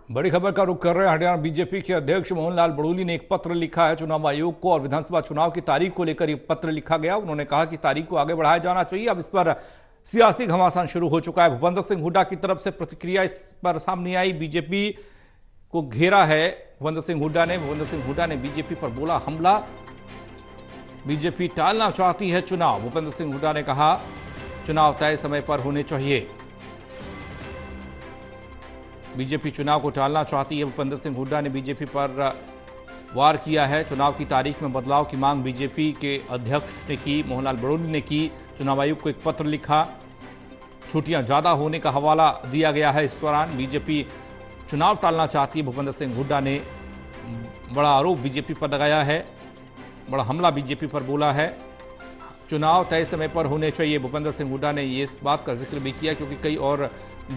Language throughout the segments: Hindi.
बड़ी खबर का रुख कर रहे हैं। हरियाणा बीजेपी के अध्यक्ष मोहनलाल बड़ोली ने एक पत्र लिखा है चुनाव आयोग को और विधानसभा चुनाव की तारीख को लेकर यह पत्र लिखा गया। उन्होंने कहा कि तारीख को आगे बढ़ाया जाना चाहिए। अब इस पर सियासी घमासान शुरू हो चुका है। भूपेंद्र सिंह हुड्डा की तरफ से प्रतिक्रिया इस पर सामने आई। बीजेपी को घेरा है भूपेंद्र सिंह हुड्डा ने। भूपेंद्र सिंह हुड्डा ने बीजेपी पर बोला हमला। बीजेपी टालना चाहती है चुनाव। भूपेंद्र सिंह हुड्डा ने कहा चुनाव तय समय पर होने चाहिए। बीजेपी चुनाव को टालना चाहती है। भूपेंद्र सिंह हुड्डा ने बीजेपी पर वार किया है। चुनाव की तारीख में बदलाव की मांग बीजेपी के अध्यक्ष ने की, मोहनलाल बड़ोली ने की। चुनाव आयोग को एक पत्र लिखा। छुट्टियां ज्यादा होने का हवाला दिया गया है। इस दौरान बीजेपी चुनाव टालना चाहती है। भूपेंद्र सिंह हुड्डा ने बड़ा आरोप बीजेपी पर लगाया है, बड़ा हमला बीजेपी पर बोला है। चुनाव तय समय पर होने चाहिए। भूपेंद्र सिंह हुड्डा ने इस बात का जिक्र भी किया क्योंकि कई और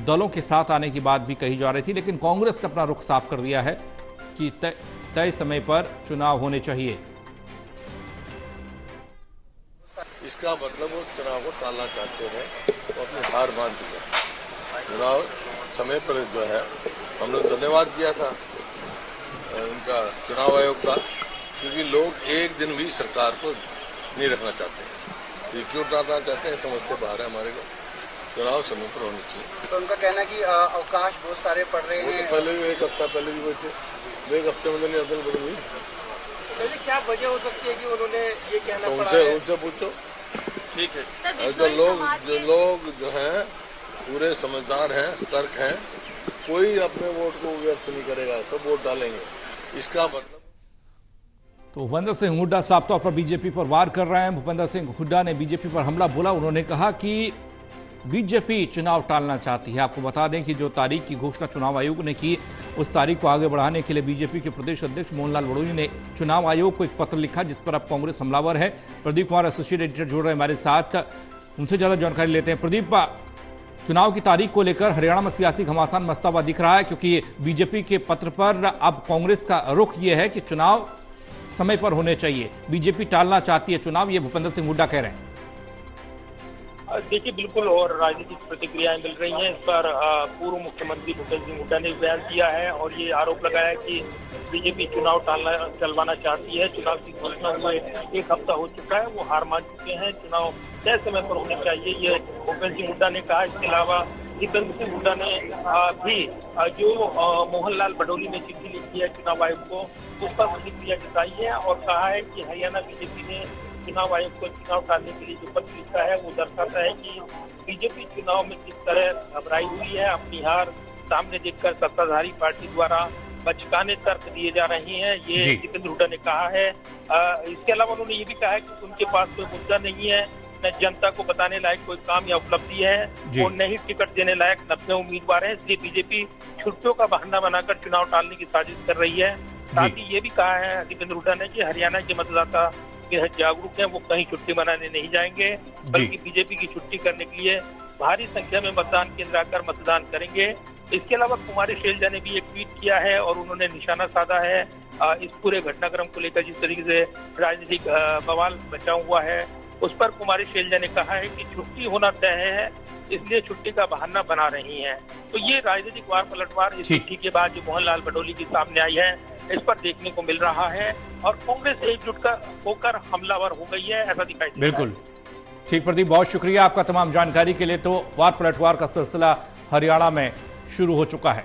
दलों के साथ आने की बात भी कही जा रही थी, लेकिन कांग्रेस ने अपना रुख साफ कर दिया है कि तय समय पर चुनाव होने चाहिए। इसका मतलब वो चुनाव को टालना चाहते हैं तो अपनी हार मान चुके हैं। चुनाव समय पर जो है हमने धन्यवाद किया था उनका, चुनाव आयोग का, क्योंकि लोग एक दिन भी सरकार को नहीं रखना चाहते हैं। ये क्यों टालना चाहते हैं, समझ से बाहर है। हमारे को चुनाव समय पर होने चाहिए। तो उनका कहना है कि अवकाश बहुत सारे पड़ रहे हैं। तो पहले भी एक हफ्ता पहले भी बैठे, एक हफ्ते में नहीं अदल बदल हुई। क्या वजह हो सकती है कि उन्होंने ये कहना पड़ा है? उनसे पूछो। ठीक है, तो लोग जो हैं पूरे समझदार हैं, सतर्क हैं। कोई अपने वोट को व्यर्थ नहीं करेगा, सब वोट डालेंगे। इसका मतलब तो भूपेंद्र सिंह हुड्डा साफ तौर पर बीजेपी पर वार कर रहे हैं। भूपेंद्र सिंह हुड्डा ने बीजेपी पर हमला बोला। उन्होंने कहा कि बीजेपी चुनाव टालना चाहती है। आपको बता दें कि जो तारीख की घोषणा चुनाव आयोग ने की, उस तारीख को आगे बढ़ाने के लिए बीजेपी के प्रदेश अध्यक्ष मोहनलाल बड़ोली ने चुनाव आयोग को एक पत्र लिखा, जिस पर अब कांग्रेस हमलावर है। प्रदीप कुमार एसोसिएट एडिटर जुड़ रहे हैं हमारे साथ, उनसे ज्यादा जानकारी लेते हैं। प्रदीप, चुनाव की तारीख को लेकर हरियाणा में सियासी घमासान मचता हुआ दिख रहा है, क्योंकि बीजेपी के पत्र पर अब कांग्रेस का रुख यह है कि चुनाव समय पर होने चाहिए। बीजेपी टालना चाहती है चुनाव, ये भूपेंद्र सिंह हुड्डा कह रहे हैं। देखिए, बिल्कुल, और राजनीतिक प्रतिक्रियाएं मिल रही हैं। इस पर पूर्व मुख्यमंत्री भूपेंद्र सिंह हुड्डा ने बयान दिया है और ये आरोप लगाया कि बीजेपी चुनाव चलवाना चाहती है। चुनाव की घोषणा हुए एक हफ्ता हो चुका है, वो हार मान चुके हैं। चुनाव तय समय पर होने चाहिए, ये भूपेंद्र सिंह हुड्डा ने कहा। इसके अलावा भूपेंद्र सिंह हुड्डा ने भी जो मोहनलाल बड़ोली ने चिट्ठी लिखी है चुनाव आयोग को, उस पर प्रतिक्रिया जताई है और कहा है कि हरियाणा बीजेपी ने चुनाव आयोग को चुनाव टालने के लिए जो पत्र लिखा है वो दर्शाता है कि बीजेपी चुनाव में किस तरह घबराई हुई है। अपनी हार सामने देखकर सत्ताधारी पार्टी द्वारा बचकाने तर्क दिए जा रहे हैं, ये भूपेंद्र हुड्डा ने कहा है। इसके अलावा उन्होंने ये भी कहा है कि उनके पास कोई मुद्दा नहीं है, न जनता को बताने लायक कोई काम या उपलब्धि है, और न ही टिकट देने लायक 90 उम्मीदवार हैं। इसलिए बीजेपी छुट्टियों का बहाना बनाकर चुनाव टालने की साजिश कर रही है। साथ ही ये भी कहा है भूपेंद्र हुड्डा ने कि हरियाणा के मतदाता जागरूक हैं, वो कहीं छुट्टी मनाने नहीं जाएंगे, बल्कि बीजेपी की छुट्टी करने के लिए भारी संख्या में मतदान केंद्र आकर मतदान करेंगे। इसके अलावा कुमारी शैलजा ने भी एक ट्वीट किया है और उन्होंने निशाना साधा है इस पूरे घटनाक्रम को लेकर। जिस तरीके से राजनीतिक बवाल बचा हुआ है, उस पर कुमारी शैलजा ने कहा है कि छुट्टी होना तय है, इसलिए छुट्टी का बहाना बना रही हैं। तो ये राजनीतिक वार पलटवार इस चिट्ठी के बाद जो मोहनलाल बड़ोली की सामने आई है, इस पर देखने को मिल रहा है और कांग्रेस एकजुट होकर हमलावर हो गई है, ऐसा दिखाई देता है। बिल्कुल ठीक प्रदीप, बहुत शुक्रिया आपका तमाम जानकारी के लिए। तो वार पलटवार का सिलसिला हरियाणा में शुरू हो चुका है।